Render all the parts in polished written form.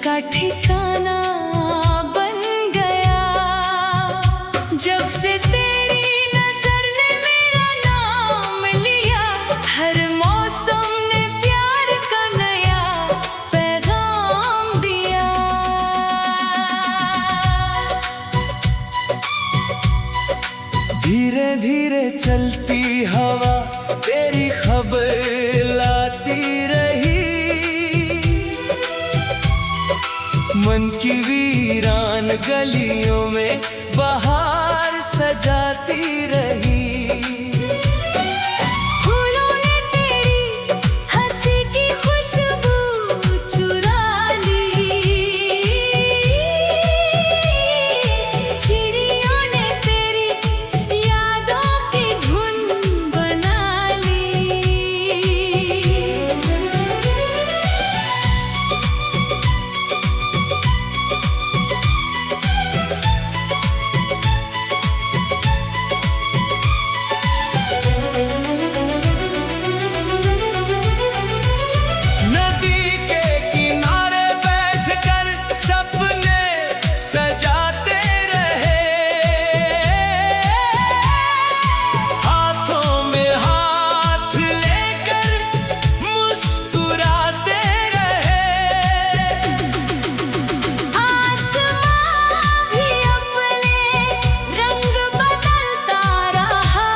का ठिकाना बन गया। जब से तेरी नजर ने मेरा नाम लिया, हर मौसम ने प्यार का नया पैगाम दिया। धीरे धीरे चलती हवा तेरी खबर लाती रही, मन की वीरान गलियों में बहार सजाती रही। फूलों ने तेरी हंसी की खुशबू चुरा ली, चिड़ियों ने तेरी यादों की धुन बना ली। नदी के किनारे बैठकर सपने सजाते रहे, हाथों में हाथ लेकर मुस्कुराते रहे। आसमां भी अपने रंग बदलता रहा,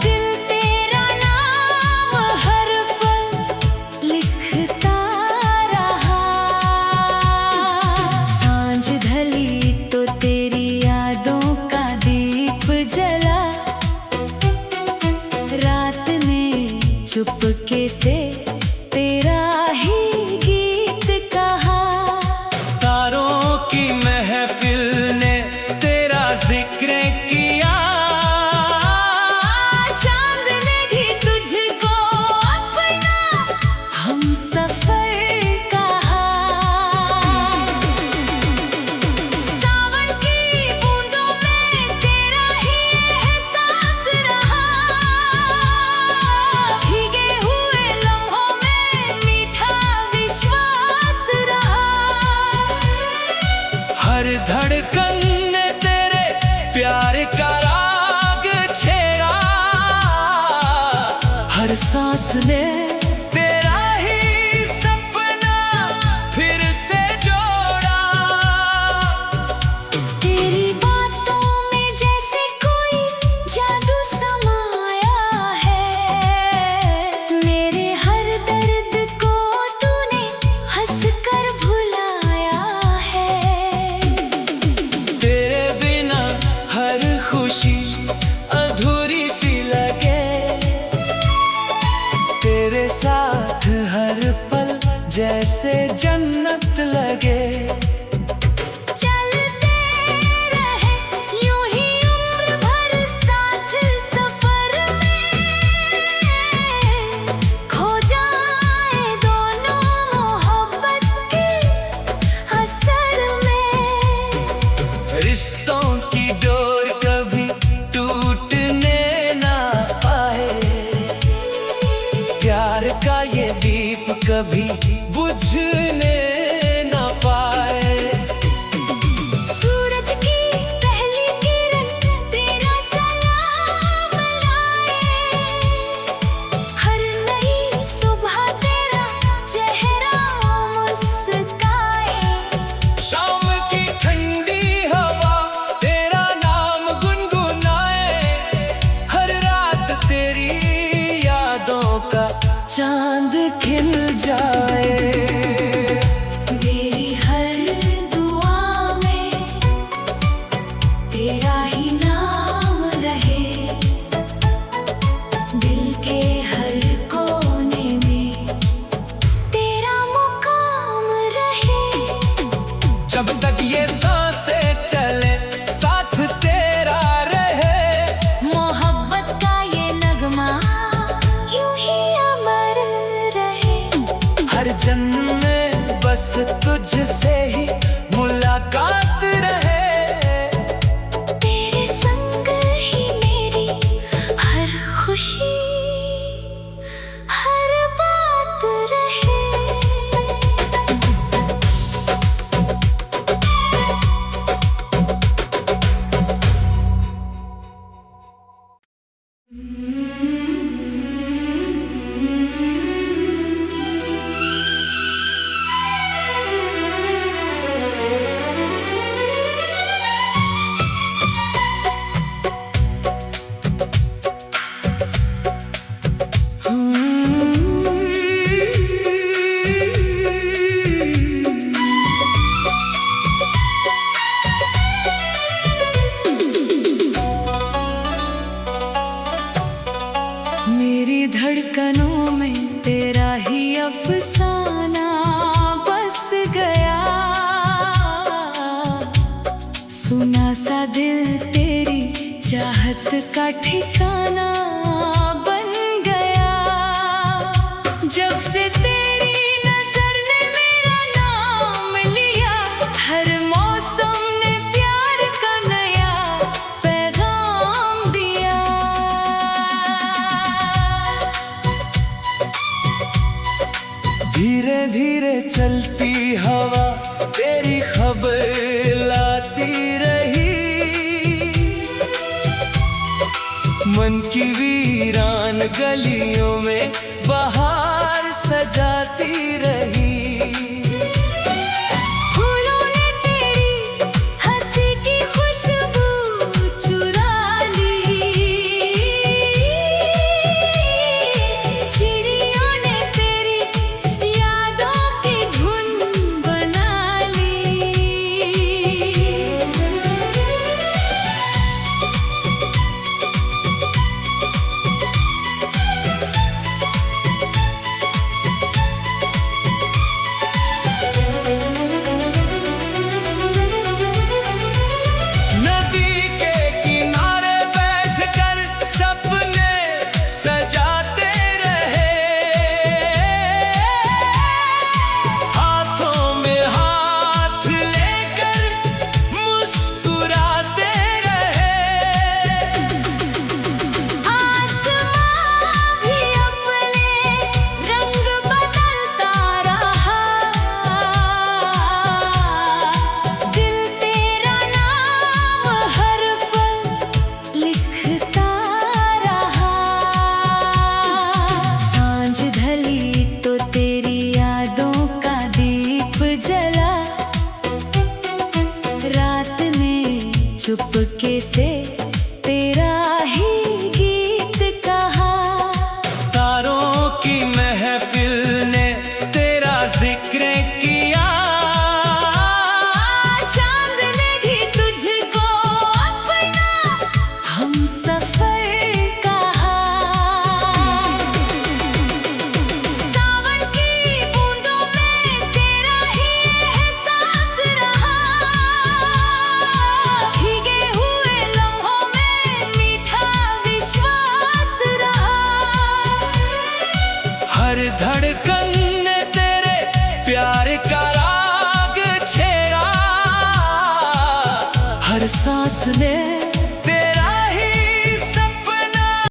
दिल तेरा नाम हर पल लिखता रहा। सांझ ढली तो तेरी यादों का दीप जला, रात ने चुपके से तेरा ही गीत कहा। तारों की महफिल ने तेरा जिक्र किया, चांद ने भी तुझको अपना हमसफर कहा। सावन की बूंदों में तेरा ही एहसास रहा, भीगे हुए लम्हों में मीठा विश्वास रहा। हर धड़कन ने तेरे प्यार का राग छेड़ा, हर सांस ने तेरा ही सपना फिर से जोड़ा। तेरी बातों में जैसे कोई जादू समाया है, मेरे हर दर्द को तूने हंसकर भुलाया है। तेरे बिना हर खुशी अधूरी सी लगे, तेरे चाहत का ठिकाना बन गया जब से तेरी नजर ने मेरा नाम लिया। हर मौसम ने प्यार का नया पैगाम दिया। धीरे धीरे चलती हवा तेरी खबर लाती रही। मन की वीरान गलियों में बहार सजाती रही। फूलों ने तेरी हंसी की खुशबू चुरा ली। चिड़ियों ने तेरी यादों की धुन बना ली। नदी के किनारे बैठकर सपने सजाते रहे। हाथों में हाथ लेकर मुस्कुराते रहे। आसमां भी अपने रंग बदलता रहा। दिल तेरा नाम हर पल लिखता रहा। सांझ ढली तो तेरी यादों का दीप जला। रात ने चुपके से तेरा ही गीत कहा। तारों की महफिल ने तेरा जिक्र किया। चांद ने भी तुझको अपना हम सफर कहा। सावन की बूंदों में तेरा ही एहसास रहा। भीगे हुए लम्हों में मीठा विश्वास रहा। हर धड़कन ने तेरे प्यार का राग छेड़ा। हर सांस ने